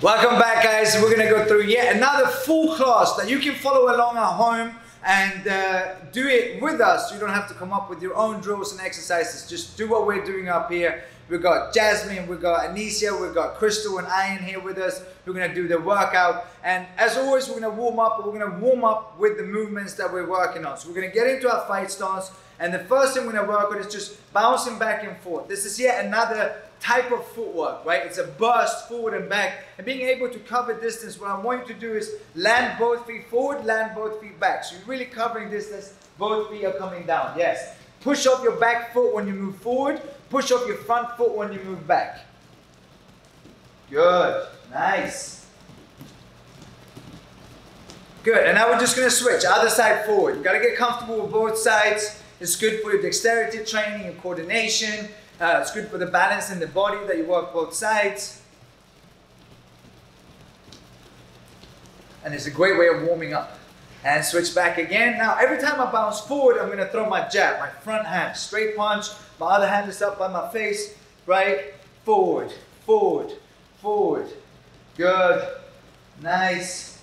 Welcome back, guys. We're gonna go through yet another full class that you can follow along at home and do it with us. You don't have to come up with your own drills and exercises. Just do what we're doing up here. We've got Jasmine, we've got Anisha, we've got Crystal and Ian here with us. We're gonna do the workout. And as always, we're gonna warm up, but we're gonna warm up with the movements that we're working on. So we're gonna get into our fight stance. And the first thing we're gonna work on is just bouncing back and forth. This is yet another type of footwork, right? It's a burst forward and back. And being able to cover distance, what I want you to do is land both feet forward, land both feet back. So you're really covering distance, both feet are coming down, yes. Push off your back foot when you move forward, push off your front foot when you move back. Good, nice. Good, and now we're just gonna switch, other side forward. You gotta get comfortable with both sides. It's good for your dexterity training and coordination. It's good for the balance in the body that you work both sides. And it's a great way of warming up. And switch back again. Now, every time I bounce forward, I'm gonna throw my jab, my front hand, straight punch. My other hand is up by my face, right? Forward, forward, forward. Good, nice.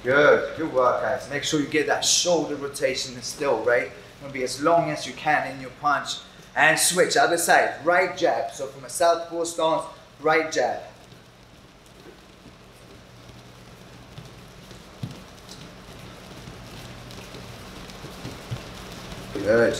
Good, good work, guys. Make sure you get that shoulder rotation still, right? It's gonna be as long as you can in your punch. And switch, other side, right jab. So from a southpaw stance, right jab. Good.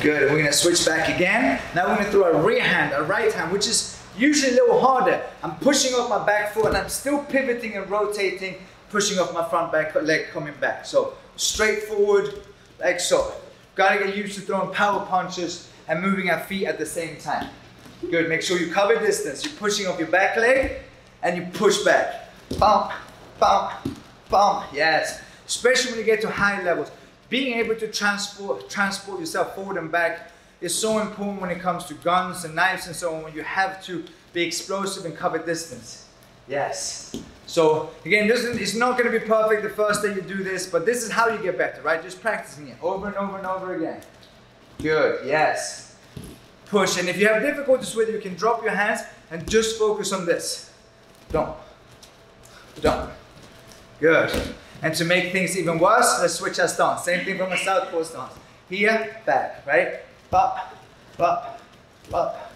Good, and we're gonna switch back again. Now we're gonna throw a rear hand, a right hand, which is usually a little harder. I'm pushing off my back foot and I'm still pivoting and rotating, pushing off my front back leg coming back. So straight forward, like so. Gotta get used to throwing power punches and moving our feet at the same time. Good, make sure you cover distance. You're pushing off your back leg and you push back. Bump, bump, bump, yes. Especially when you get to high levels. Being able to transport yourself forward and back is so important when it comes to guns and knives and so on, when you have to be explosive and cover distance. Yes. So again, it's not going to be perfect the first day you do this, but this is how you get better, right? Just practicing it over and over and over again. Good, yes. Push, and if you have difficulties with it, you can drop your hands and just focus on this. Don't. Good. And to make things even worse, let's switch our stance. Same thing from a southpaw stance. Here, back, right? Up, up, up.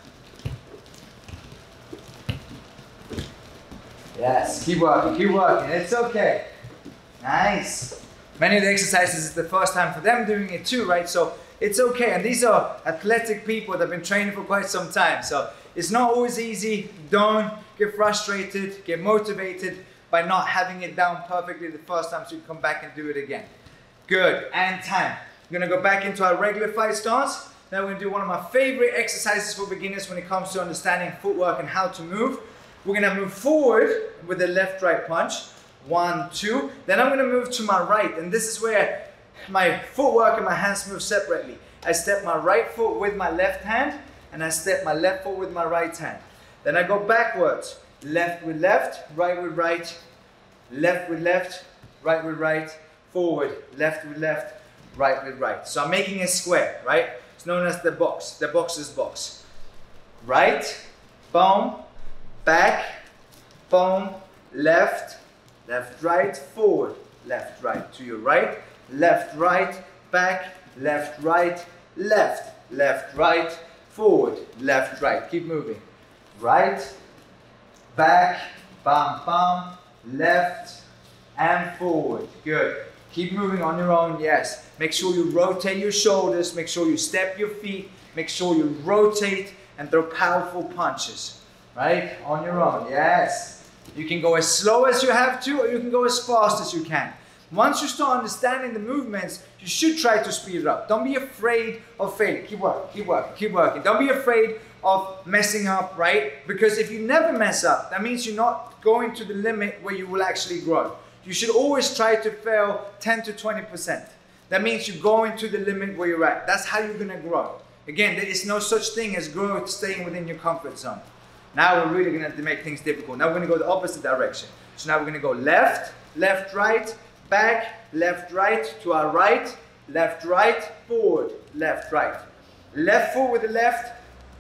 Yes, keep working, it's okay. Nice. Many of the exercises is the first time for them doing it too, right? So it's okay, and these are athletic people that have been training for quite some time. So it's not always easy. Don't get frustrated, get motivated by not having it down perfectly the first time, so you come back and do it again. Good, and time. We're gonna go back into our regular fight stance. Now we're gonna do one of my favorite exercises for beginners when it comes to understanding footwork and how to move. We're gonna move forward with the left-right punch. 1, 2. Then I'm gonna move to my right, and this is where my footwork and my hands move separately. I step my right foot with my left hand, and I step my left foot with my right hand. Then I go backwards. Left with left, right with right, left with left, right with right, forward, left with left, right with right. So I'm making a square, right? It's known as the box, the boxer's box. Right, boom, back, boom, left, left, right, forward, left, right, to your right, back, left, right, left, right, forward, left, right. Keep moving. Right, back, bam, bam, left, and forward. Good. Keep moving on your own, yes. Make sure you rotate your shoulders, make sure you step your feet, make sure you rotate and throw powerful punches, right? On your own, yes. You can go as slow as you have to, or you can go as fast as you can. Once you start understanding the movements, you should try to speed it up. Don't be afraid of failing. Keep working, keep working, keep working. Don't be afraid of messing up, right? Because if you never mess up, that means you're not going to the limit where you will actually grow. You should always try to fail 10 to 20%. That means you're going to the limit where you're at. That's how you're gonna grow. Again, there is no such thing as growth staying within your comfort zone. Now we're really gonna have to make things difficult. Now we're gonna go the opposite direction. So now we're gonna go left, left, right, back, left, right, to our right, left, right, forward, left, right. Left foot with the left,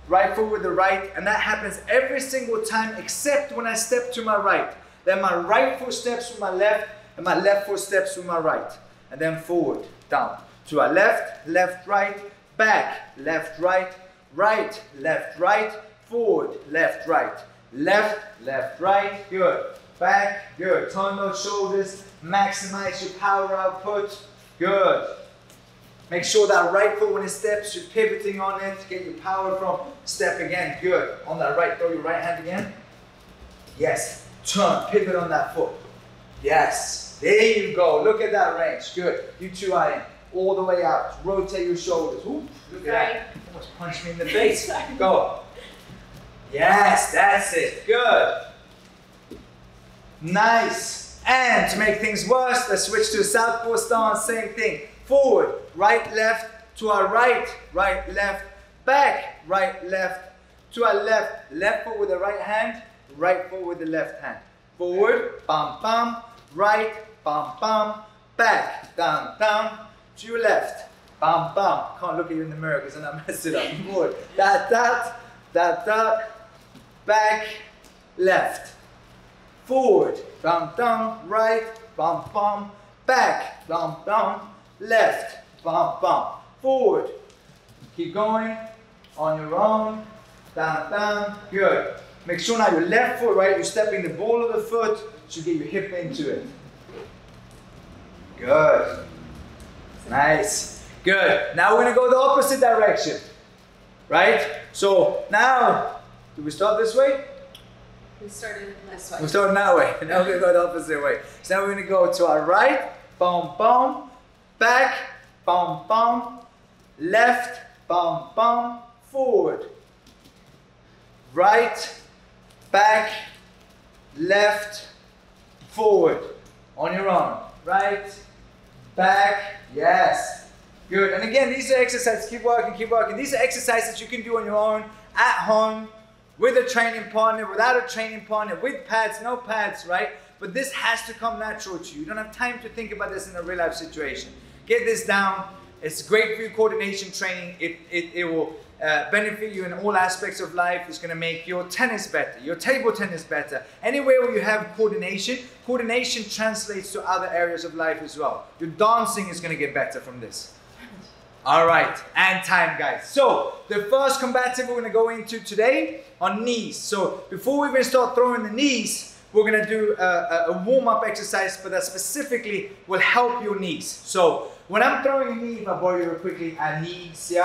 right foot with the right, and that happens every single time except when I step to my right. Then my right foot steps with my left, and my left foot steps with my right. And then forward, down. To our left, left, right, back, left, right, right, left, right, forward, left, right. Left, left, right, good. Back, good. Turn those shoulders, maximize your power output, good. Make sure that right foot when it steps, you're pivoting on it, get your power from. Step again, good. On that right, throw your right hand again. Yes, turn, pivot on that foot. Yes, there you go. Look at that range, good. You two are in, all the way out. Rotate your shoulders. Ooh, look at that. Almost punched me in the face. Go. Yes, that's it, good. Nice. And to make things worse, let's switch to a southpaw stance, same thing. Forward, right, left, to our right, right, left, back, right, left, to our left, left foot with the right hand, right foot with the left hand. Forward, bam, bam, right, bam, bam, back, down, down, to your left, bam, bam. Can't look at you in the mirror because then I messed it up. Forward, that, back, left, forward, bam, down, right, bam, bam, back, bam, down, left, bum, bum, forward. Keep going on your own, down, down, good. Make sure now your left foot, right, you're stepping the ball of the foot to get your hip into it. Good. Nice. Good. Now we're going to go the opposite direction, right? So now, do we start this way? We started this way. We're starting that way. Now we're going to go the opposite way. So now we're going to go to our right, boom, boom. Back, bum, bum, left, bum, bum, forward. Right, back, left, forward. On your own. Right, back, yes. Good. And again, these are exercises, keep working, keep working. These are exercises you can do on your own, at home, with a training partner, without a training partner, with pads, no pads, right? But this has to come natural to you. You don't have time to think about this in a real life situation. Get this down. It's great for your coordination training. It will benefit you in all aspects of life. It's going to make your tennis better, your table tennis better. Anywhere where you have coordination, coordination translates to other areas of life as well. Your dancing is going to get better from this. All right, and time, guys. So the first combative we're going to go into today are knees. So before we even start throwing the knees, we're going to do a warm-up exercise, but that specifically will help your knees. So when I'm throwing a knee, if I borrow you real quickly, a knee, see?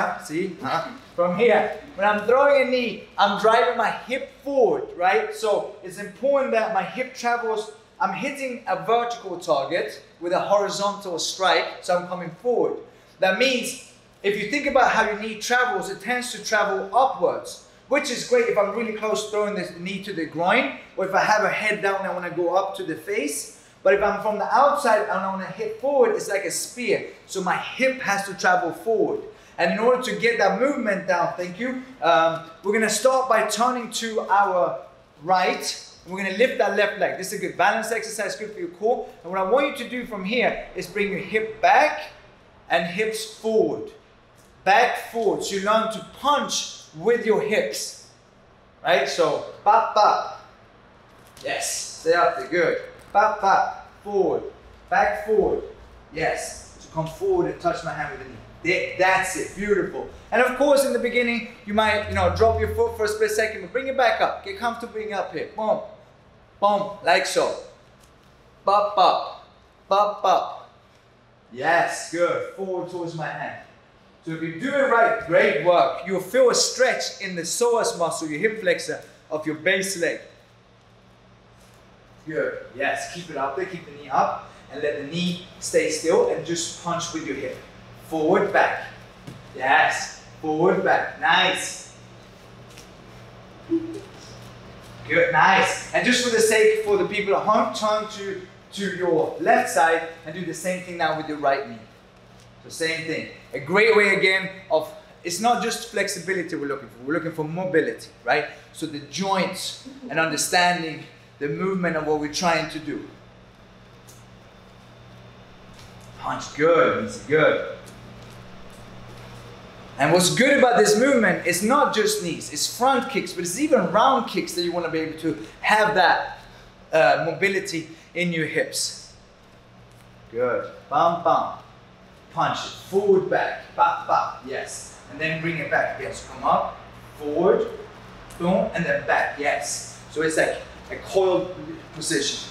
From here, when I'm throwing a knee, I'm driving my hip forward, right? So it's important that my hip travels, I'm hitting a vertical target with a horizontal strike, so I'm coming forward. That means, if you think about how your knee travels, it tends to travel upwards. Which is great if I'm really close throwing the knee to the groin, or if I have a head down and I want to go up to the face. But if I'm from the outside and I want to hit forward, it's like a spear. So my hip has to travel forward. And in order to get that movement down, thank you, we're going to start by turning to our right. We're going to lift that left leg. This is a good balance exercise, good for your core. And what I want you to do from here is bring your hip back and hips forward. Back, forward. So you learn to punch with your hips, right? So, bop, bop. Yes, stay up there, good. Bop, bop, forward, back, forward. Yes, so come forward and touch my hand with the knee. There, that's it, beautiful. And of course, in the beginning, you might, drop your foot for a split second, but bring it back up. Get comfortable being up here. Boom, boom, like so. Bop, bop, bop, bop. Yes, good. Forward towards my hand. So if you do it right, great work. You'll feel a stretch in the psoas muscle, your hip flexor of your base leg. Good. Yes, keep it up there, keep the knee up, and let the knee stay still and just punch with your hip. Forward, back. Yes, forward, back. Nice. Good, nice. And just for the sake, for the people at home, turn to your left side and do the same thing now with your right knee. So same thing. A great way again of it's not just flexibility we're looking for mobility, right? So the joints and understanding the movement of what we're trying to do. Punch, good, easy, good. And what's good about this movement is not just knees, it's front kicks, but it's even round kicks that you want to be able to have that mobility in your hips. Good, bam, bam. Punch it, forward, back, bap, bap, yes. And then bring it back again. So come up, forward, boom, and then back, yes. So it's like a coiled position.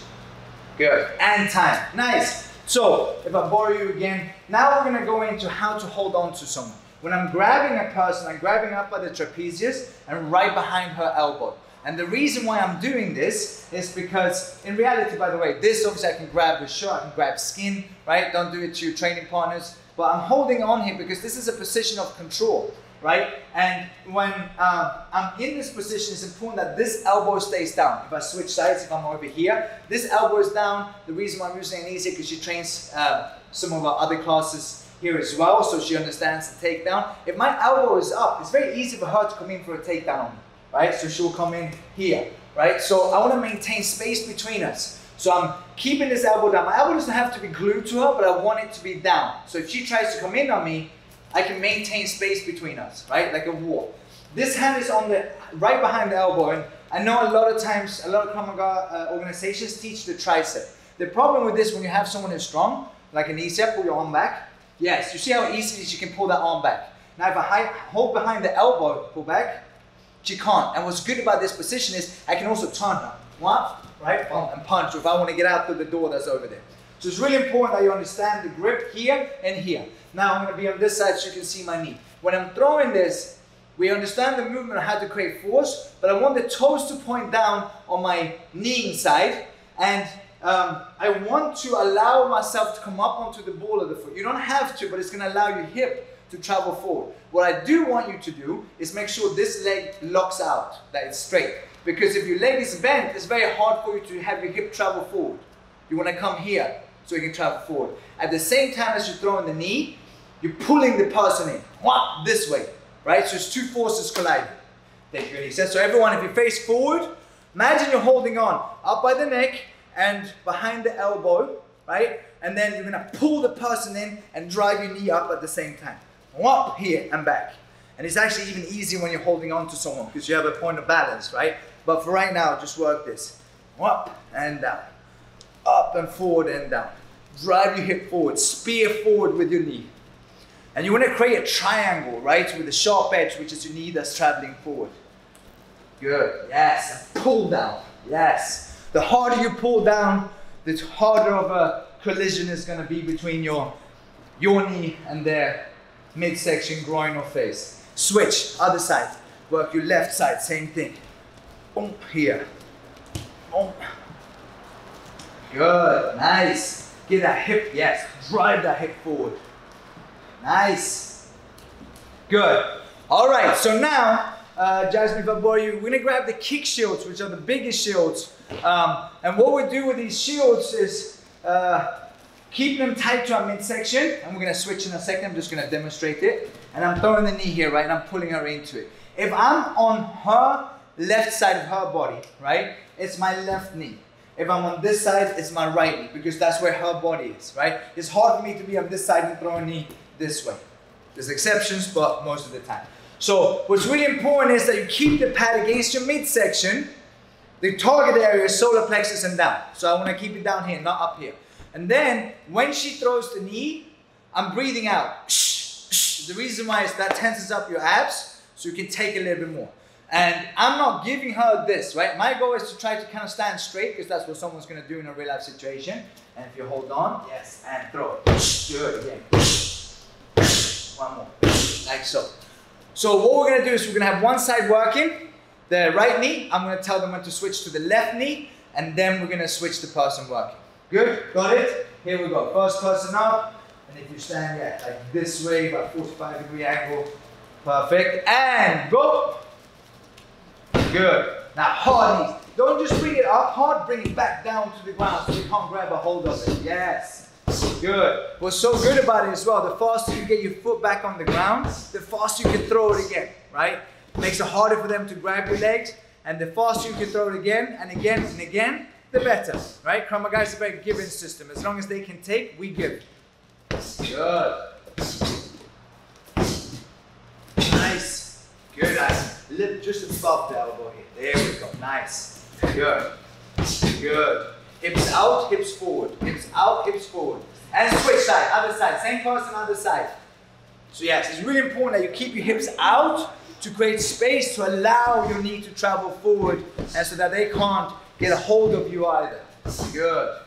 Good, and time, nice. So if I borrow you again, now we're gonna go into how to hold on to someone. When I'm grabbing a person, I'm grabbing up by the trapezius and right behind her elbow. And the reason why I'm doing this is because, in reality, by the way, this obviously I can grab the shirt, I can grab skin, right? Don't do it to your training partners. But I'm holding on here because this is a position of control, right? And when I'm in this position, it's important that this elbow stays down. If I switch sides, if I'm over here, this elbow is down. The reason why I'm using it easier because she trains some of our other classes here as well, so she understands the takedown. If my elbow is up, it's very easy for her to come in for a takedown, right? So she'll come in here, right? So I want to maintain space between us. So I'm keeping this elbow down. My elbow doesn't have to be glued to her, but I want it to be down. So if she tries to come in on me, I can maintain space between us, right? Like a wall. This hand is on the right behind the elbow, and I know a lot of times, a lot of Krav Maga organizations teach the tricep. The problem with this, when you have someone who's strong, like an E-step, pull your arm back. Yes, you see how easily she can pull that arm back. Now if I hold behind the elbow, pull back, she can't. And what's good about this position is I can also turn her. What? Right? And punch if I want to get out through the door that's over there. So it's really important that you understand the grip here and here. Now I'm going to be on this side so you can see my knee. When I'm throwing this, we understand the movement of how to create force, but I want the toes to point down on my knee side, and I want to allow myself to come up onto the ball of the foot. You don't have to, but it's going to allow your hip to travel forward. What I do want you to do is make sure this leg locks out, that it's straight. Because if your leg is bent, it's very hard for you to have your hip travel forward. You want to come here so you can travel forward. At the same time as you're throwing the knee, you're pulling the person in, this way, right? So it's two forces colliding. Take your knee. So everyone, if you face forward, imagine you're holding on up by the neck and behind the elbow, right? And then you're gonna pull the person in and drive your knee up at the same time. Up here and back. And it's actually even easier when you're holding on to someone because you have a point of balance, right? But for right now, just work this. Up and down. Up and forward and down. Drive your hip forward. Spear forward with your knee. And you want to create a triangle, right? With a sharp edge, which is your knee that's traveling forward. Good. Yes. And pull down. Yes. The harder you pull down, the harder of a collision is going to be between your knee and their midsection, groin or face. Switch, other side. Work your left side, same thing. Boom, here. Boom. Good, nice. Get that hip, yes. Drive that hip forward. Nice. Good. All right, so now, Jasmine, if I borrow you, we're gonna grab the kick shields, which are the biggest shields. And what we do with these shields is keep them tight to our midsection, and we're gonna switch in a second. I'm just gonna demonstrate it. And I'm throwing the knee here, right? And I'm pulling her into it. If I'm on her left side of her body, right? It's my left knee. If I'm on this side, it's my right knee, because that's where her body is, right? It's hard for me to be on this side and throw a knee this way. There's exceptions, but most of the time. So what's really important is that you keep the pad against your midsection. The target area is solar plexus and down. So I want to keep it down here, not up here. And then when she throws the knee, I'm breathing out. The reason why is that tenses up your abs, so you can take a little bit more. And I'm not giving her this, right? My goal is to try to kind of stand straight, because that's what someone's going to do in a real life situation. And if you hold on, yes, and throw it. Do it again. One more, like so. So what we're going to do is we're going to have one side working, the right knee. I'm going to tell them when to switch to the left knee, and then we're going to switch the person working. Good? Got it? Here we go. First person up, and if you stand like this way, about 45-degree angle. Perfect. And go. Good. Now hard knees. Don't just bring it up hard, bring it back down to the ground so you can't grab a hold of it. Yes. Good. What's so good about it as well, the faster you get your foot back on the ground, the faster you can throw it again, right? It makes it harder for them to grab your legs, and the faster you can throw it again and again and again, the better, right? Krav Maga is a very giving system. As long as they can take, we give. Good. Nice. Good, nice. A little just above the elbow here. There we go. Nice. Good. Good. Hips out, hips forward. Hips out, hips forward. And switch side, other side. Same person, other side. So yes, it's really important that you keep your hips out to create space to allow your knee to travel forward, and so that they can't get a hold of you either. Good.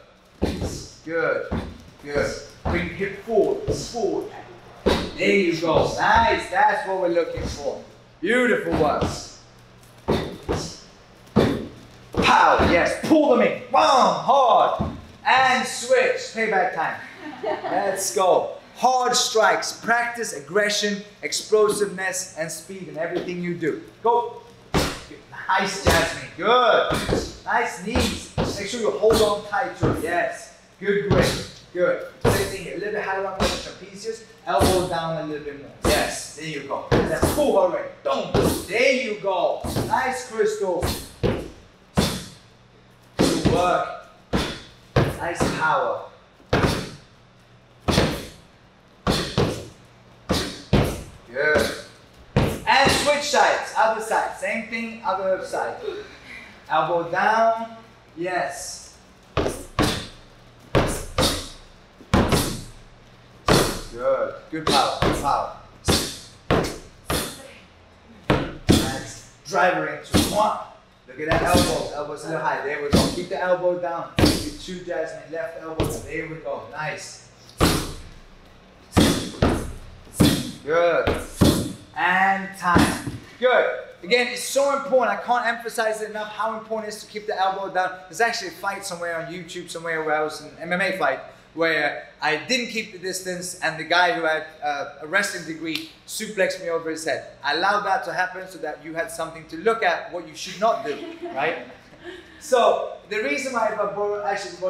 Good. Good. Bring hip forward. Forward. There you go. Nice. That's what we're looking for. Beautiful work. Pow. Yes. Pull them in. Boom. Hard. And switch. Payback time. Let's go. Hard strikes. Practice aggression, explosiveness, and speed in everything you do. Go. Nice, Jasmine. Good. Nice knees. Make sure you hold on tight to it. Yes. Good grip. Good. Same thing here. A little bit higher on the trapezius. Elbows down a little bit more. Yes. There you go. And then pull already. Boom. There you go. Nice, Crystal. Good work. Nice power. Good. And switch sides. Other side. Same thing. Other side. Elbow down. Yes. Good. Good power. Good power. Nice. Drive her into one. Look at that elbow. Elbows a little high. There we go. Keep the elbow down. Keep two, Jasmine. Left elbow. There we go. Nice. Good. And time. Good. Again, it's so important. I can't emphasize it enough how important it is to keep the elbow down. There's actually a fight somewhere on YouTube, somewhere where I was in an MMA fight, where I didn't keep the distance, and the guy who had a wrestling degree suplexed me over his head. I allowed that to happen so that you had something to look at what you should not do, right? So the reason why, if I borrow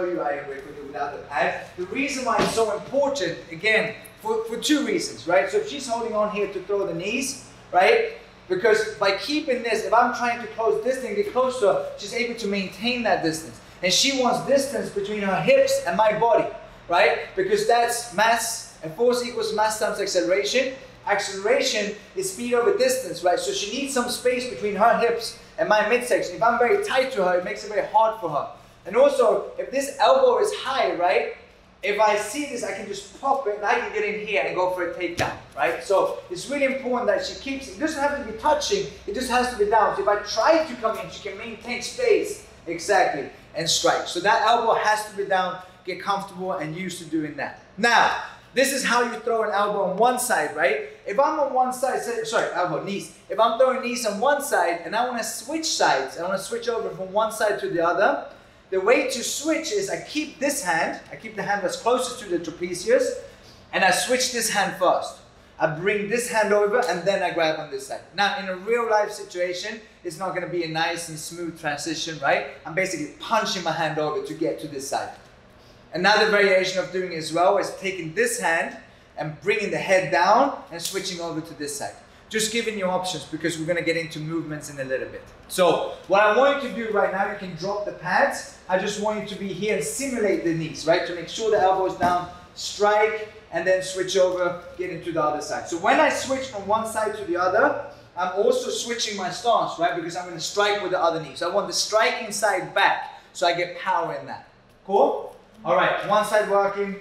you away with it without the pad, the reason why it's so important, again, for two reasons, right? So if she's holding on here to throw the knees, right? Because by keeping this, if I'm trying to close this thing, get close to her, she's able to maintain that distance. And she wants distance between her hips and my body, right? Because that's mass, and force equals mass times acceleration. Acceleration is speed over distance, right? So she needs some space between her hips and my midsection. If I'm very tight to her, it makes it very hard for her. And also, if this elbow is high, right? If I see this, I can just pop it and I can get in here and go for a takedown, right? So it's really important that she keeps, it doesn't have to be touching, it just has to be down. So if I try to come in, she can maintain space, exactly, and strike. So that elbow has to be down, get comfortable and used to doing that. Now, this is how you throw an elbow on one side, right? If I'm on one side, sorry, elbow, knees. If I'm throwing knees on one side and I want to switch sides, I want to switch over from one side to the other, the way to switch is I keep this hand, I keep the hand that's closest to the trapezius, and I switch this hand first. I bring this hand over and then I grab on this side. Now in a real life situation, it's not going to be a nice and smooth transition, right? I'm basically punching my hand over to get to this side. Another variation of doing it as well is taking this hand and bringing the head down and switching over to this side. Just giving you options because we're going to get into movements in a little bit. So what I want you to do right now, you can drop the pads. I just want you to be here and simulate the knees, right? To make sure the elbow is down, strike, and then switch over, get into the other side. So when I switch from one side to the other, I'm also switching my stance, right? Because I'm going to strike with the other knee. So I want the striking side back so I get power in that. Cool? All right, one side working,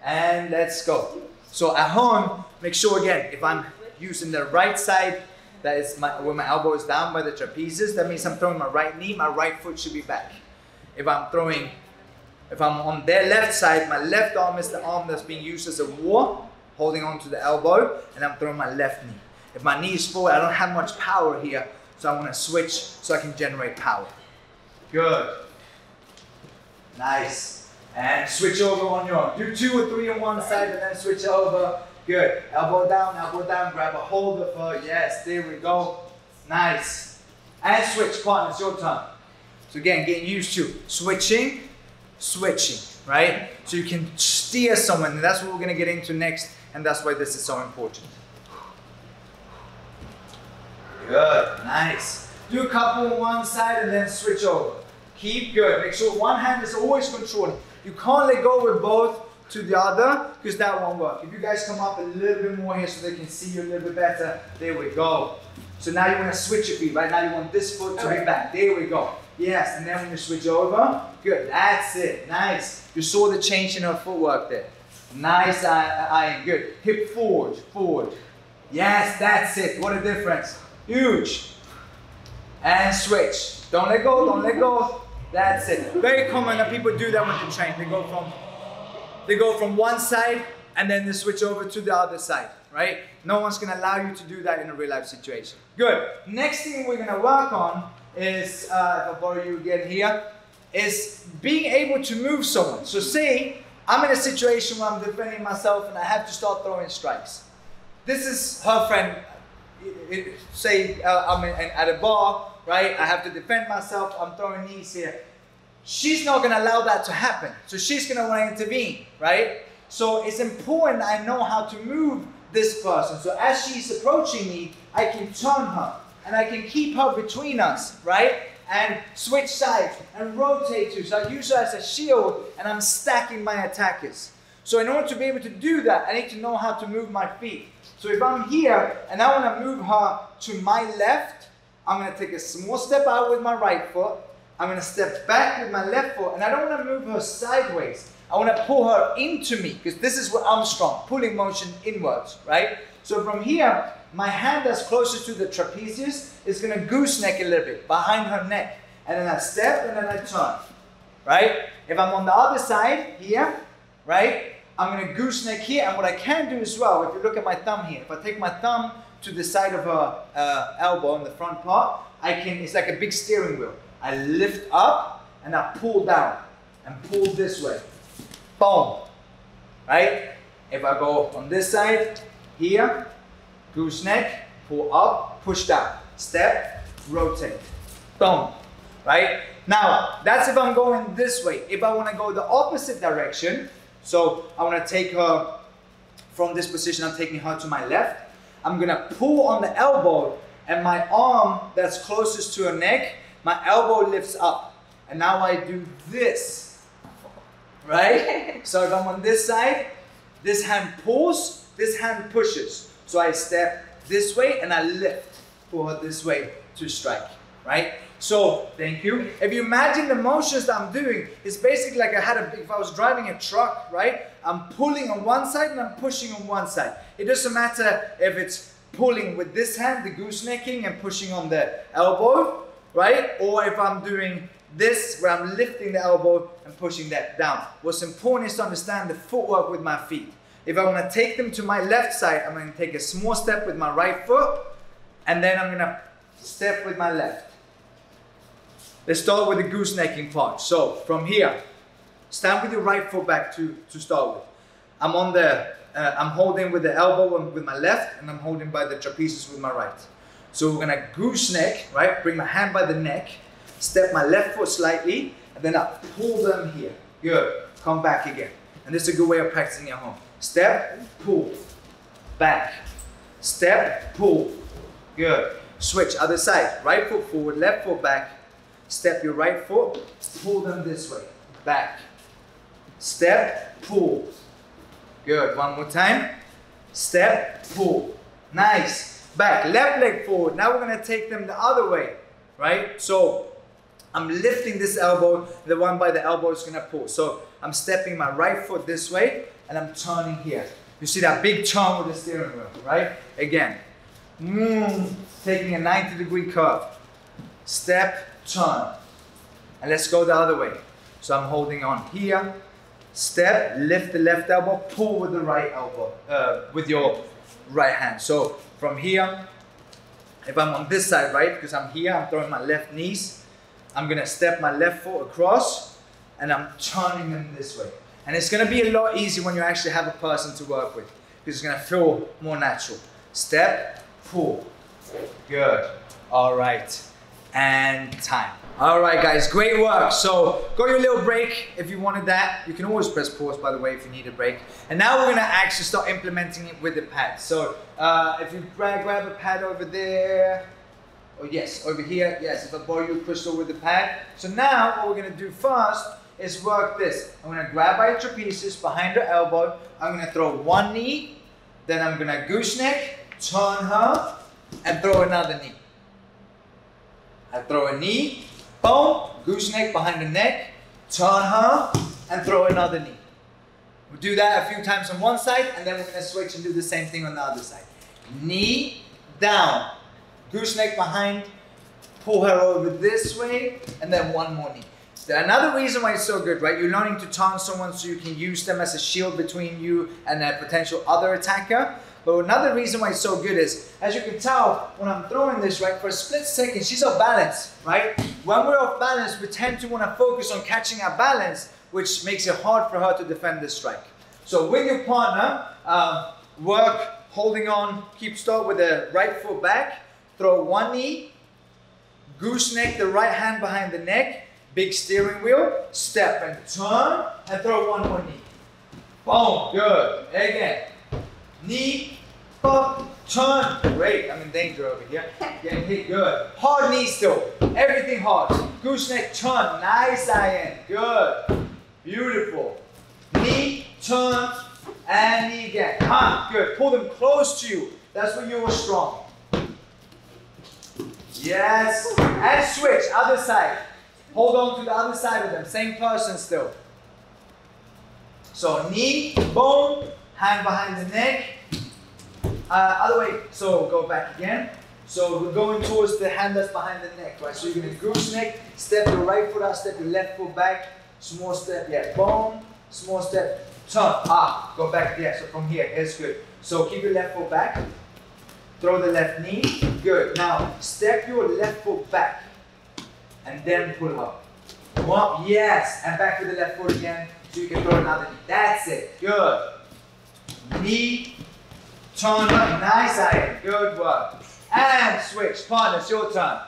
and let's go. So at home, make sure again, if I'm using the right side, that is where my elbow is down by the trapezius, that means I'm throwing my right knee, my right foot should be back. If I'm on their left side, my left arm is the arm that's being used as a war, holding on to the elbow, and I'm throwing my left knee. If my knee is forward, I don't have much power here, so I want to switch so I can generate power. Good. Nice. And switch over on your own. Do 2 or 3 on one side and then switch over. Good. Elbow down, grab a hold of her. Yes, there we go. Nice. And switch, partner, it's your turn. So again, getting used to switching, switching, right? So you can steer someone, and that's what we're gonna get into next, and that's why this is so important. Good, nice. Do a couple on one side and then switch over. Keep good. Make sure one hand is always controlling. You can't let go with both to the other because that won't work. If you guys come up a little bit more here so they can see you a little bit better, there we go. So now you want to switch your feet, right? Now you want this foot to be back. There we go. Yes, and then when you switch over, good. That's it. Nice. You saw the change in her footwork there. Nice eye, good. Hip forward, forward. Yes, that's it. What a difference. Huge. And switch. Don't let go, don't let go. That's it. Very common that people do that when they train. They go from one side and then they switch over to the other side, right? No one's gonna allow you to do that in a real life situation. Good. Next thing we're gonna work on is, if I borrow you again here, is being able to move someone. So say I'm in a situation where I'm defending myself and I have to start throwing strikes. This is her friend. Say I'm at a bar, right? I have to defend myself. I'm throwing knees here. She's not going to allow that to happen. So she's going to want to intervene, right? So it's important I know how to move this person. So as she's approaching me, I can turn her and I can keep her between us, right? And switch sides and rotate to. So I use her as a shield and I'm stacking my attackers. So in order to be able to do that, I need to know how to move my feet. So if I'm here and I want to move her to my left, I'm going to take a small step out with my right foot. I'm going to step back with my left foot, and I don't want to move her sideways. I want to pull her into me because this is where I'm strong, pulling motion inwards, right? So from here, my hand that's closest to the trapezius is going to gooseneck a little bit behind her neck. And then I step and then I turn, right? If I'm on the other side here, right? I'm going to gooseneck here, and what I can do as well, if you look at my thumb here, if I take my thumb to the side of her elbow in the front part, it's like a big steering wheel. I lift up and I pull down and pull this way. Boom. Right? If I go on this side, here, gooseneck, pull up, push down. Step, rotate. Boom. Right? Now, that's if I'm going this way. If I want to go the opposite direction, so I want to take her from this position, I'm taking her to my left. I'm going to pull on the elbow, and my arm that's closest to her neck, my elbow lifts up. And now I do this, right? So if I'm on this side, this hand pulls, this hand pushes. So I step this way and I lift, pull her this way to strike, right? So, thank you. If you imagine the motions that I'm doing, it's basically like if I was driving a truck, right? I'm pulling on one side and I'm pushing on one side. It doesn't matter if it's pulling with this hand, the goosenecking, and pushing on the elbow, right? Or if I'm doing this, where I'm lifting the elbow and pushing that down. What's important is to understand the footwork with my feet. If I want to take them to my left side, I'm going to take a small step with my right foot, and then I'm going to step with my left. Let's start with the goosenecking part. So from here, stand with your right foot back to start with. I'm holding with the elbow with my left, and I'm holding by the trapezius with my right. So we're gonna gooseneck, right? Bring my hand by the neck, step my left foot slightly, and then I pull them here. Good. Come back again. And this is a good way of practicing at home. Step, pull, back. Step, pull. Good. Switch, other side. Right foot forward, left foot back. Step your right foot, pull them this way, back. Step, pull. Good, one more time. Step, pull. Nice. Back, left leg forward. Now we're gonna take them the other way, right? So I'm lifting this elbow, the one by the elbow is gonna pull. So I'm stepping my right foot this way and I'm turning here. You see that big turn with the steering wheel, right? Again, taking a 90-degree curve. Step, turn, and let's go the other way. So I'm holding on here, step, lift the left elbow, pull with the right elbow, with your right hand. So from here, if I'm on this side, right, because I'm here, I'm throwing my left knees, I'm gonna step my left foot across, and I'm turning them this way. And it's gonna be a lot easier when you actually have a person to work with, because it's gonna feel more natural. Step, pull, good, all right. and time. All right, guys, great work. So got your little break if you wanted that. You can always press pause, by the way, if you need a break. And now we're gonna actually start implementing it with the pad. So if you grab a pad over there, oh yes, over here, yes, if I borrow you, Crystal, with the pad. So now what we're gonna do first is work this. I'm gonna grab by the trapezius behind her elbow. I'm gonna throw one knee, then I'm gonna gooseneck, turn her, and throw another knee. I throw a knee, boom, gooseneck behind the neck, turn her, and throw another knee. We'll do that a few times on one side, and then we're gonna switch and do the same thing on the other side. Knee, down, gooseneck behind, pull her over this way, and then one more knee. Another reason why it's so good, right? You're learning to turn someone so you can use them as a shield between you and a potential other attacker. But another reason why it's so good is, as you can tell, when I'm throwing this, right, for a split second, she's off balance, right? When we're off balance, we tend to want to focus on catching our balance, which makes it hard for her to defend the strike. So with your partner, work holding on, start with the right foot back, throw one knee, gooseneck the right hand behind the neck, big steering wheel, step and turn, and throw one more knee. Boom, good. Again. Knee, up, turn. Great, I'm in danger over here. Getting hit, good. Hard knee still. Everything hard. Gooseneck, turn. Nice, Ian. Good. Beautiful. Knee, turn, and knee again. Good. Pull them close to you. That's when you were strong. Yes. And switch, other side. Hold on to the other side of them. Same person still. So knee, boom, hand behind the neck. Other way, so go back again. So we're going towards the hand that's behind the neck, right? So you're gonna gooseneck, step your right foot out, step your left foot back, small step, yeah, boom, small step, turn, go back, yeah, so from here, it's good. So keep your left foot back, throw the left knee, good. Now, step your left foot back, and then pull up. Come up, yes, and back to the left foot again, so you can throw another knee. That's it, good. Knee, turn up, nice, Ian, good work. And switch, partner, it's your turn.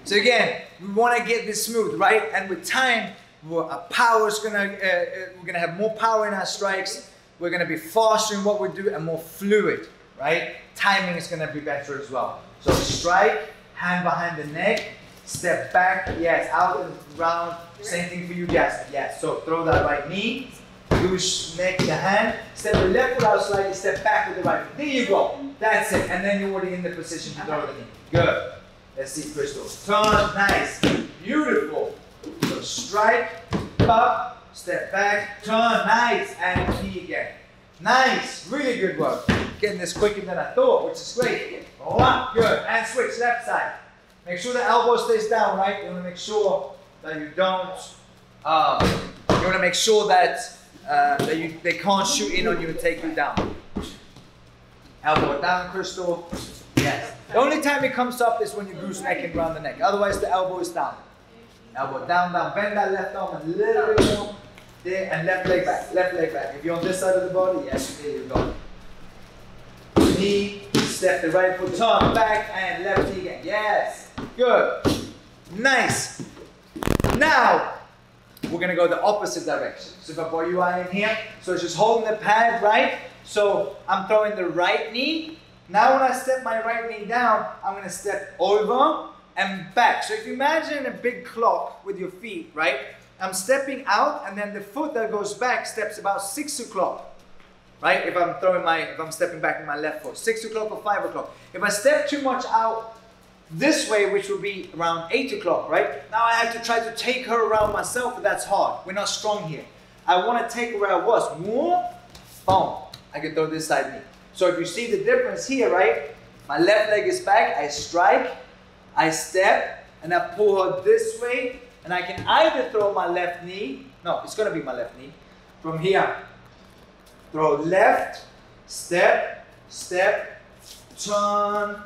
So again, we want to get this smooth, right? And with time, our power is we're gonna have more power in our strikes. We're gonna be faster in what we do and more fluid, right? Timing is gonna be better as well. So strike, hand behind the neck, step back, yes, out and round. Same thing for you, Jasmine, yes. So throw that right knee, gooseneck the hand, step the left foot out slightly, step back with the right foot. There you go. That's it. And then you're already in the position to throw the knee. Good. Let's see, Crystal. Turn, nice. Beautiful. So strike, up, step back, turn, nice, and knee again. Nice. Really good work. Getting this quicker than I thought, which is great. Good. And switch, left side. Make sure the elbow stays down, right? You want to make sure that you don't, you want to make sure that they can't shoot in on you and take you down. Elbow down, Crystal. Yes. The only time it comes up is when you goosenecking around the neck. Otherwise, the elbow is down. Elbow down, down. Bend that left arm a little bit more. There, and left leg back. Left leg back. If you're on this side of the body, yes, there you go. Knee, step the right foot, turn back, and left knee again. Yes. Good. Nice. Now, we're going to go the opposite direction. So if I borrow you in here, so it's just holding the pad, right? So I'm throwing the right knee. Now when I step my right knee down, I'm going to step over and back. So if you imagine a big clock with your feet, right? I'm stepping out and then the foot that goes back steps about 6 o'clock, right? If I'm stepping back with my left foot, 6 o'clock or 5 o'clock. If I step too much out this way, which will be around 8 o'clock, right? Now I have to try to take her around myself, but that's hard. We're not strong here. I want to take her where I was. Boom. I can throw this side knee. So if you see the difference here, right? My left leg is back, I strike, I step, and I pull her this way, and I can either throw my left knee, no, it's going to be my left knee, from here. Throw left, step, step, turn,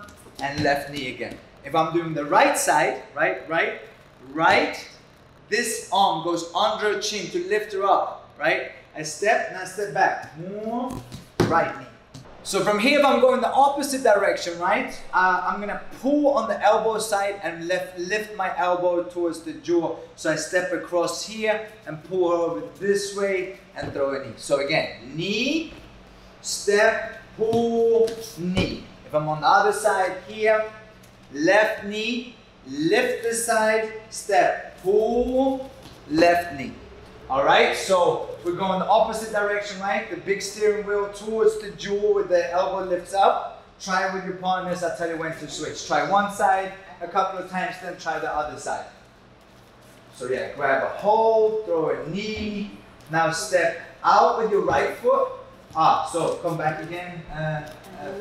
and left knee again. If I'm doing the right side, right, this arm goes under her chin to lift her up, right? I step and I step back. More, right knee. So from here, if I'm going the opposite direction, right, I'm gonna pull on the elbow side and lift my elbow towards the jaw. So I step across here and pull over this way and throw a knee. So again, knee, step, pull, knee. If I'm on the other side here, left knee, lift the side, step, pull, left knee. All right, so we're going the opposite direction, right? The big steering wheel towards the jaw with the elbow lifts up. Try with your partners, I'll tell you when to switch. Try one side a couple of times, then try the other side. So yeah, grab a hold, throw a knee. Now step out with your right foot. So come back again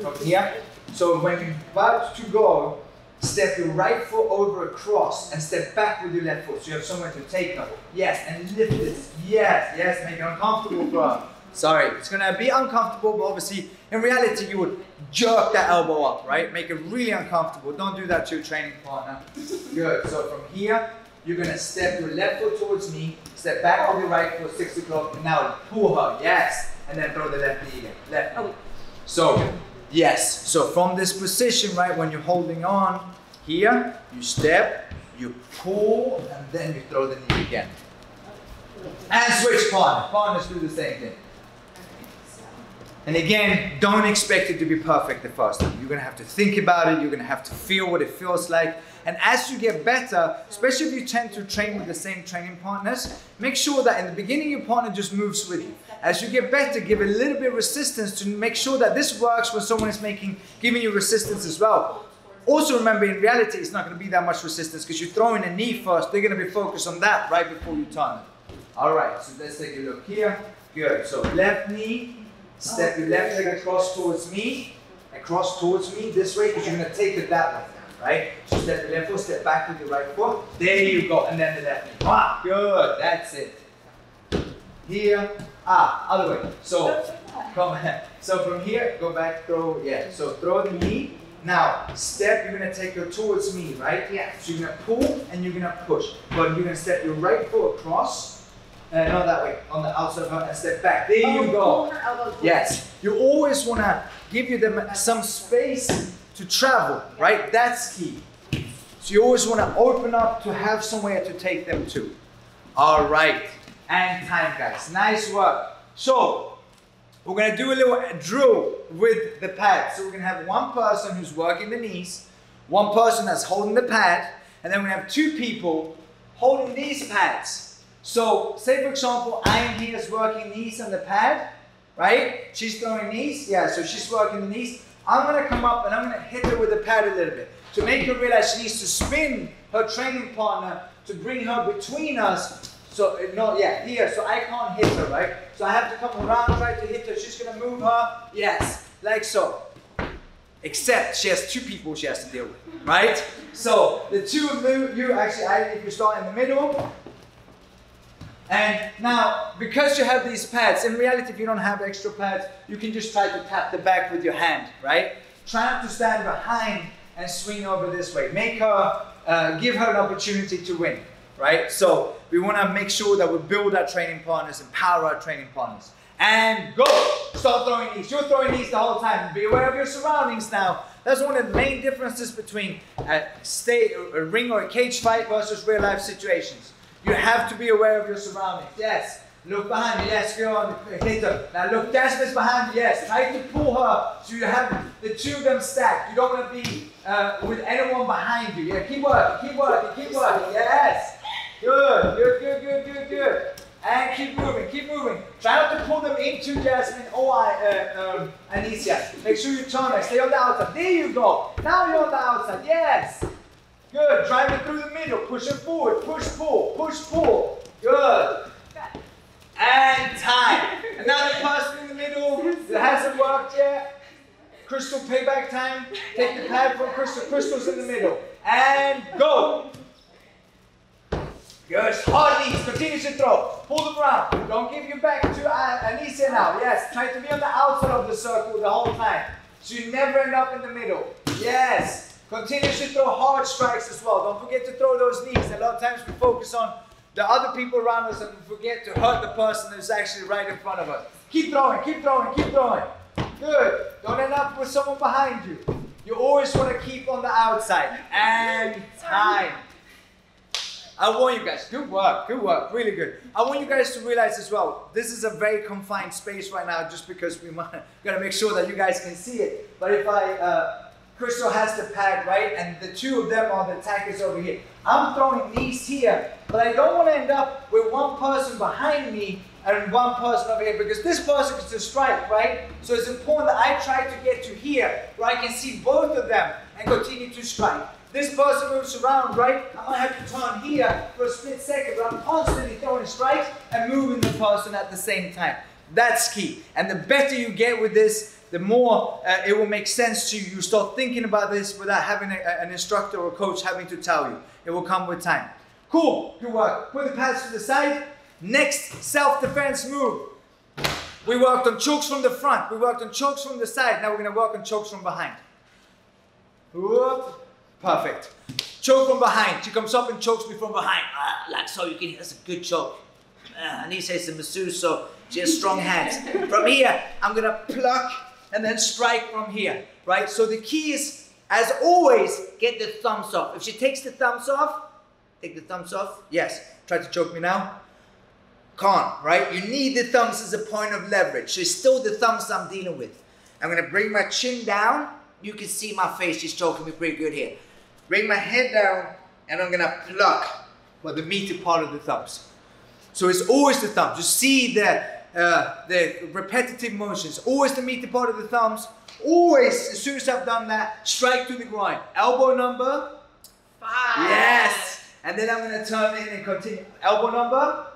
from here. So when you're about to go, step your right foot over across and step back with your left foot. So you have somewhere to take her. Yes, and lift this. Yes, yes, make it uncomfortable for her. Sorry, it's gonna be uncomfortable, but obviously in reality you would jerk that elbow up, right? Make it really uncomfortable. Don't do that to your training partner. Good, so from here, you're gonna step your left foot towards me, step back with your right foot, 6 o'clock, and now pull her, yes. And then throw the left knee again, left knee. So, yes, so from this position, right, when you're holding on, here, you step, you pull, and then you throw the knee again. And switch partner. Partners do the same thing. And again, don't expect it to be perfect the first time. You're gonna have to think about it, you're gonna have to feel what it feels like. And as you get better, especially if you tend to train with the same training partners, make sure that in the beginning your partner just moves with you. As you get better, give a little bit of resistance to make sure that this works when someone is giving you resistance as well. Also remember, in reality, it's not going to be that much resistance because you're throwing a knee first. They're going to be focused on that right before you turn it. All right, so let's take a look here. Good, so left knee, step your left leg across towards me this way because you're going to take it that way, right? So step the left foot, step back with your right foot. There you go, and then the left knee. Ah, good, that's it. Here, other way. So, so from here, go back, throw, yeah. So throw the knee. Now, step, you're going to take her towards me, right? Yeah. So you're going to pull and you're going to push. But you're going to step your right foot across, not that way, on the outside of her, and step back. There you go. Yes. You always want to give them some space to travel, right? That's key. So you always want to open up to have somewhere to take them to. All right. And time, guys. Nice work. So, we're going to do a little drill with the pad. So we're going to have one person who's working the knees, one person that's holding the pad, and then we have two people holding these pads. So say for example, I am here working knees on the pad, right? She's throwing knees. Yeah, so she's working the knees. I'm going to come up and I'm going to hit her with the pad a little bit to make her realize she needs to spin her training partner to bring her between us. So, no, yeah, here, so I can't hit her, right? So I have to come around, try to hit her. She's gonna move her, yes, like so. Except she has two people she has to deal with, right? So the two of you actually, if you start in the middle. And now, because you have these pads, in reality, if you don't have extra pads, you can just try to tap the back with your hand, right? Try not to stand behind and swing over this way. Make her, give her an opportunity to win. Right? So we want to make sure that we build our training partners, empower our training partners. And go! Start throwing knees. You're throwing knees the whole time. Be aware of your surroundings now. That's one of the main differences between a ring or a cage fight versus real life situations. You have to be aware of your surroundings. Yes. Look behind you. Yes, go on. Hit her. Now look, Jasmine's behind you. Yes. Try to pull her so you have the two of them stacked. You don't want to be with anyone behind you. Yeah, keep working, keep working, keep working. Yes. Good, good, good, good, good, good. And keep moving, keep moving. Try not to pull them into Jasmine or Anicia. Make sure you turn her. Stay on the outside. There you go. Now you're on the outside. Yes. Good. Drive it through the middle. Push it forward. Push, pull. Push, pull. Good. And time. Another person in the middle that hasn't worked yet. Crystal, payback time. Take the pad from Crystal. Crystal's in the middle. And go. Good. Hard knees. Continue to throw. Pull them around. Don't give your back to Anicia now. Yes. Try to be on the outside of the circle the whole time. So you never end up in the middle. Yes. Continue to throw hard strikes as well. Don't forget to throw those knees. A lot of times we focus on the other people around us and we forget to hurt the person who's actually right in front of us. Keep throwing. Keep throwing. Keep throwing. Good. Don't end up with someone behind you. You always want to keep on the outside. And time. I want you guys, good work, really good. I want you guys to realize as well, this is a very confined space right now just because we gotta make sure that you guys can see it. But if Crystal has the pad, right, and the two of them are the attackers over here. I'm throwing these here, but I don't want to end up with one person behind me and one person over here because this person is to strike, right? So it's important that I try to get to here where I can see both of them and continue to strike. This person moves around, right? I might have to turn here for a split second, but I'm constantly throwing strikes and moving the person at the same time. That's key. And the better you get with this, the more it will make sense to you. You start thinking about this without having an instructor or coach having to tell you. It will come with time. Cool, good work. Put the pads to the side. Next self-defense move. We worked on chokes from the front. We worked on chokes from the side. Now we're going to work on chokes from behind. Whoop. Perfect. Choke from behind. She comes up and chokes me from behind. Like so, you can. That's a good choke. Anissa is a masseuse, so she has strong hands. From here, I'm gonna pluck and then strike from here. Right. So the key is, as always, get the thumbs off. If she takes the thumbs off, take the thumbs off. Yes. Try to choke me now. Can't. Right. You need the thumbs as a point of leverage. So it's still the thumbs I'm dealing with. I'm gonna bring my chin down. You can see my face. She's choking me pretty good here. Bring my head down and I'm gonna pluck for the meaty part of the thumbs. So it's always the thumbs. You see the repetitive motions. Always the meaty part of the thumbs. Always, as soon as I've done that, strike to the groin. Elbow number 5. Yes. And then I'm gonna turn in and continue. Elbow number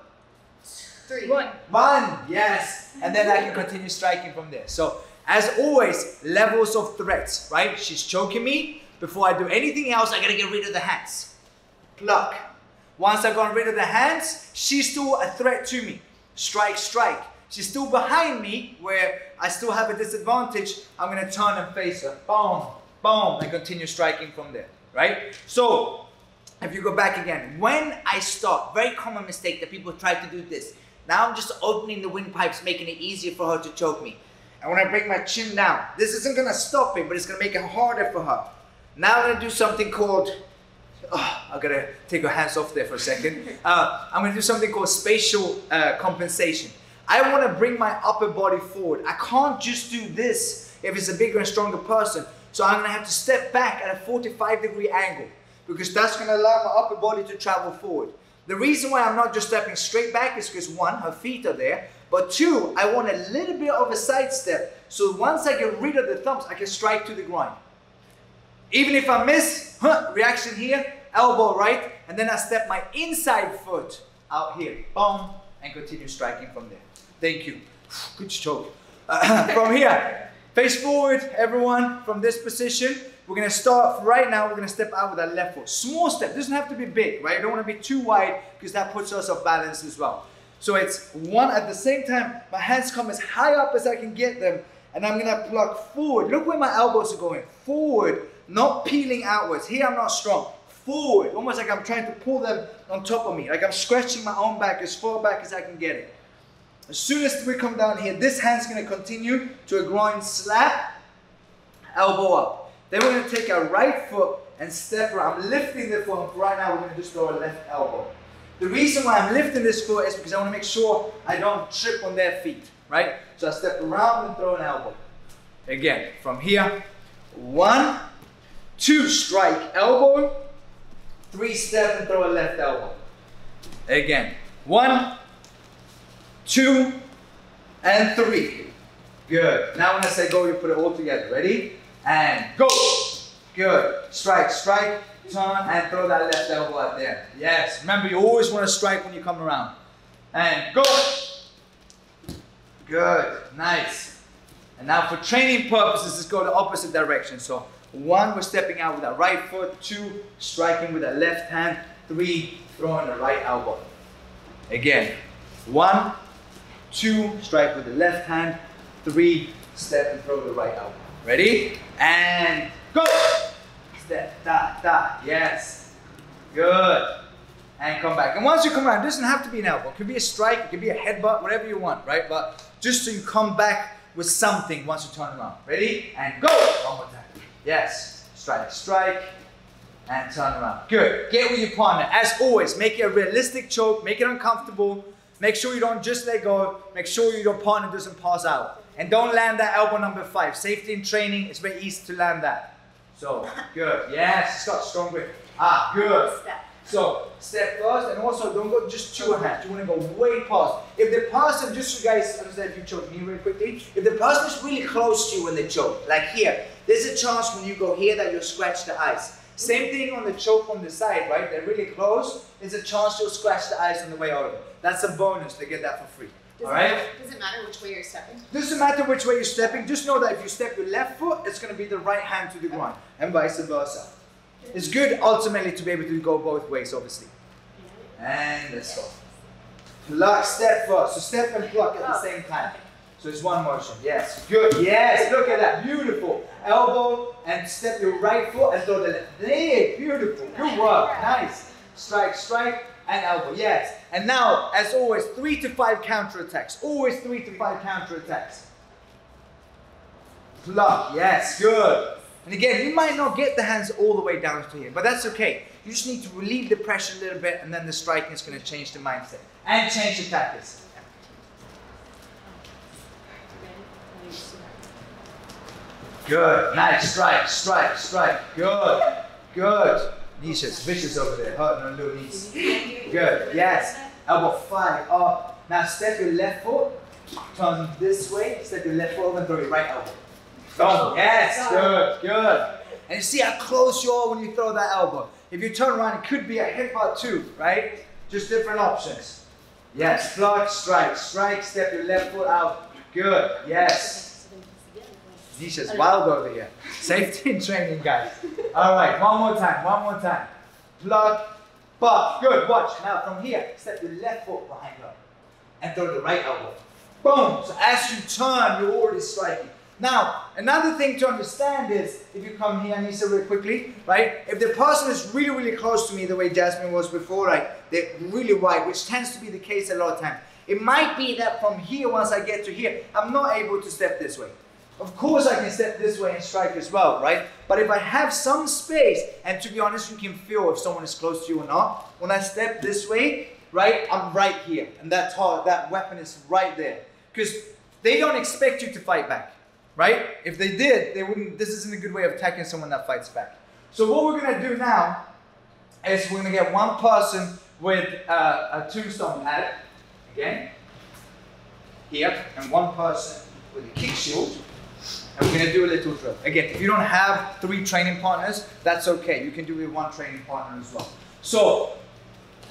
3. 1. Yes. And then I can continue striking from there. So as always, levels of threats, right? She's choking me. Before I do anything else, I gotta get rid of the hands. Pluck. Once I've gotten rid of the hands, she's still a threat to me. Strike, strike. She's still behind me where I still have a disadvantage. I'm gonna turn and face her. Boom, boom, and continue striking from there, right? So, if you go back again, when I start, very common mistake that people try to do this. Now I'm just opening the windpipes, making it easier for her to choke me. And when I bring my chin down, this isn't gonna stop it, but it's gonna make it harder for her. Now I'm gonna do something called, I gotta take your hands off there for a second. I'm gonna do something called spatial compensation. I wanna bring my upper body forward. I can't just do this if it's a bigger and stronger person. So I'm gonna have to step back at a 45-degree angle because that's gonna allow my upper body to travel forward. The reason why I'm not just stepping straight back is because 1, her feet are there, but 2, I want a little bit of a side step. So once I get rid of the thumbs, I can strike to the groin. Even if I miss, reaction here, elbow right, and then I step my inside foot out here, boom, and continue striking from there. Thank you. Good choke. From here, face forward, everyone, from this position. We're gonna start right now, we're gonna step out with our left foot. Small step, doesn't have to be big, right? You don't wanna be too wide because that puts us off balance as well. So it's 1 at the same time, my hands come as high up as I can get them, and I'm gonna pluck forward. Look where my elbows are going, forward. Not peeling outwards. Here I'm not strong. Forward. Almost like I'm trying to pull them on top of me. Like I'm scratching my own back as far back as I can get it. As soon as we come down here, this hand's going to continue to a groin slap. Elbow up. Then we're going to take our right foot and step around. I'm lifting the foot. Right now we're going to just throw a left elbow. The reason why I'm lifting this foot is because I want to make sure I don't trip on their feet. Right? So I step around and throw an elbow. Again, from here. 1, 2, strike, elbow. 3, step and throw a left elbow. Again, 1, 2, and 3. Good. Now when I say go, you put it all together. Ready? And go. Good. Strike, strike, turn, and throw that left elbow out there. Yes. Remember, you always want to strike when you come around. And go. Good. Nice. And now for training purposes, let's go the opposite direction. So 1, we're stepping out with our right foot. 2, striking with our left hand. 3, throwing the right elbow. Again, 1, 2, strike with the left hand. 3, step and throw the right elbow. Ready? And go! Step, da, da, yes. Good. And come back. And once you come around, it doesn't have to be an elbow. It could be a strike, it could be a headbutt, whatever you want, right? But just so you come back with something once you turn around. Ready? And go! One more time. Yes. Strike, strike, and turn around. Good. Get with your partner. As always, make it a realistic choke. Make it uncomfortable. Make sure you don't just let go. Make sure your partner doesn't pass out. And don't land that elbow number 5. Safety in training, it's very easy to land that. So, good. Yes, got strong grip. Ah, good. So, step first, and also don't go just too ahead. You want to go way past. If the person, just so you guys understand if you choke me really quickly, if the person is really close to you when they choke, like here, there's a chance when you go here that you'll scratch the ice. Same thing on the choke on the side, right? They're really close. There's a chance you'll scratch the ice on the way over. That's a bonus to get that for free. All right? Does it matter which way you're stepping? Doesn't matter which way you're stepping. Just know that if you step your left foot, it's going to be the right hand to the ground, and vice versa. It's good ultimately to be able to go both ways, obviously. And let's go. Pluck, step first. So step and pluck at the same time. So it's one motion. Yes. Good. Yes. Look at that. Beautiful. Elbow and step your right foot and throw the left. There. Beautiful. Good work. Nice. Strike, strike, and elbow. Yes. And now, as always, 3 to 5 counter attacks. Always 3 to 5 counter attacks. Pluck. Yes. Good. And again, you might not get the hands all the way down to here, but that's okay. You just need to relieve the pressure a little bit, and then the striking is going to change the mindset and change the tactics. Good. Nice. Strike, strike, strike. Good. Good. Knees, vicious over there. Hurting on little knees. Good. Yes. Elbow 5 up. Now step your left foot. Turn this way. Step your left foot over and throw your right elbow. Boom. Yes. Good. Good. And you see how close you are when you throw that elbow. If you turn around, it could be a hip hop too, right? Just different options. Yes. Pluck, strike, strike. Step your left foot out. Good. Yes. Nisha's wild over here. Safety in training, guys. All right. One more time. One more time. Pluck. Buck. Good. Watch. Now from here, step your left foot behind her and throw the right elbow. Boom. So as you turn, you're already striking. Now, another thing to understand is, if you come here, Anissa, real quickly, right? If the person is really, really close to me, the way Jasmine was before, right? They're really wide, which tends to be the case a lot of times. It might be that from here, once I get to here, I'm not able to step this way. Of course, I can step this way and strike as well, right? But if I have some space, and to be honest, you can feel if someone is close to you or not. When I step this way, right, I'm right here. And that weapon is right there. Because they don't expect you to fight back. Right? If they did, they wouldn't. This isn't a good way of attacking someone that fights back. So what we're going to do now is we're going to get one person with a tombstone pad, again, here, and one person with a kick shield. And we're going to do a little drill. Again, if you don't have 3 training partners, that's okay. You can do it with 1 training partner as well. So,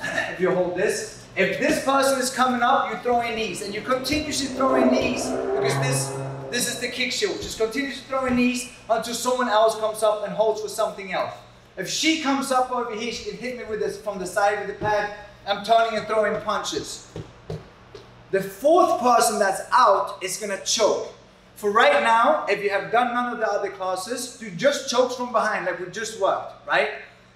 if you hold this, if this person is coming up, you're throwing knees, and you continuously throwing knees, because this is the kick shield. Just continue to throw in knees until someone else comes up and holds for something else. If she comes up over here, she can hit me with this from the side of the pad. I'm turning and throwing punches. The 4th person that's out is going to choke. For right now, if you have done none of the other classes, do just chokes from behind like we just worked, right?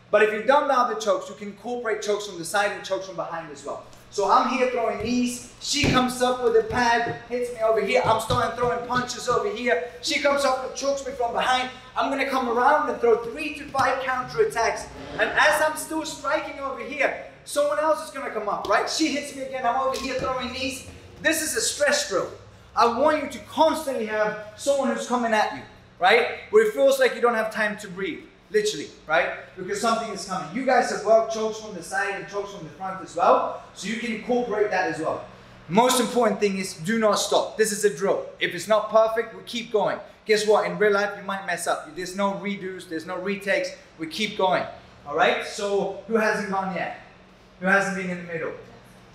But if you've done the other chokes, you can incorporate chokes from the side and chokes from behind as well. So I'm here throwing knees, she comes up with a pad, hits me over here, I'm starting throwing punches over here, she comes up and chokes me from behind, I'm going to come around and throw 3 to 5 counter attacks. And as I'm still striking over here, someone else is going to come up, right? She hits me again, I'm over here throwing knees. This is a stress drill. I want you to constantly have someone who's coming at you, right? Where it feels like you don't have time to breathe. Literally, right? Because something is coming. You guys have worked chokes from the side and chokes from the front as well, so you can incorporate that as well. Most important thing is do not stop. This is a drill. If it's not perfect, we keep going. Guess what? In real life, you might mess up. There's no redos, there's no retakes. We keep going. All right? So who hasn't gone yet? Who hasn't been in the middle?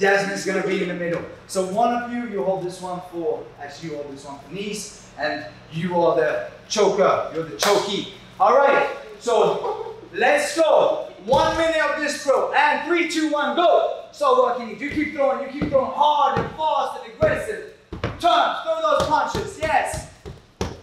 Jasmine's going to be in the middle. So one of you, you hold this one for, actually you hold this one for knees, and you are the choker. You're the chokey. All right. So let's go. 1 minute of this drill. And 3, 2, 1, go. So working. You keep throwing hard and fast and aggressive. Turn, throw those punches. Yes.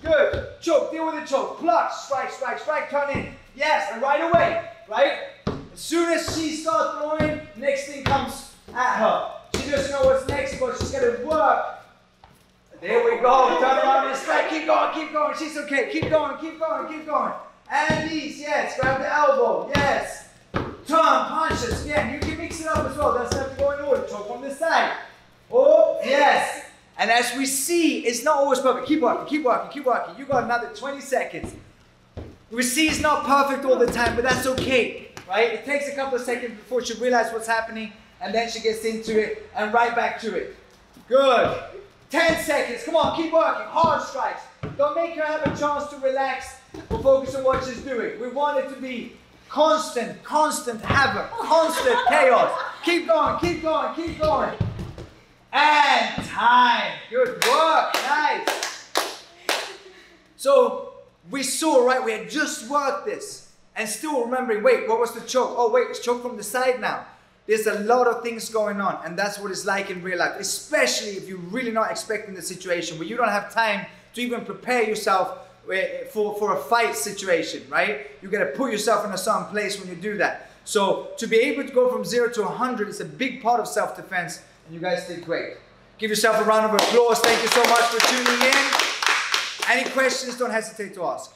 Good. Choke, deal with the choke. Pluck, strike, strike, strike, turn in. Yes, and right away, right? As soon as she starts throwing, next thing comes at her. She doesn't know what's next, but she's gonna work There we go. Turn around and strike. Keep going, keep going. She's okay. Keep going, keep going, keep going. And knees, yes. Grab the elbow, yes. Turn, punches. Yeah, you can mix it up as well. That's have to go in order. Choke from the side. Oh, yes. And as we see, it's not always perfect. Keep working, keep working, keep working. You got another 20 seconds. We see it's not perfect all the time, but that's okay, right? It takes a couple of seconds before she realizes what's happening, and then she gets into it and right back to it. Good. 10 seconds. Come on, keep working. Hard strikes. Don't make her have a chance to relax or focus on what she's doing. We want it to be constant, constant havoc, constant chaos. Keep going, keep going, keep going. And time. Good work. Nice. So we saw, right, we had just worked this and still remembering, wait, what was the choke? Oh, wait, it's choke from the side now. There's a lot of things going on, and that's what it's like in real life, especially if you're really not expecting the situation where you don't have time to even prepare yourself for a fight situation, right? You got to put yourself in a certain place when you do that. So to be able to go from 0 to 100 is a big part of self-defense, and you guys did great. Give yourself a round of applause. Thank you so much for tuning in. Any questions, don't hesitate to ask.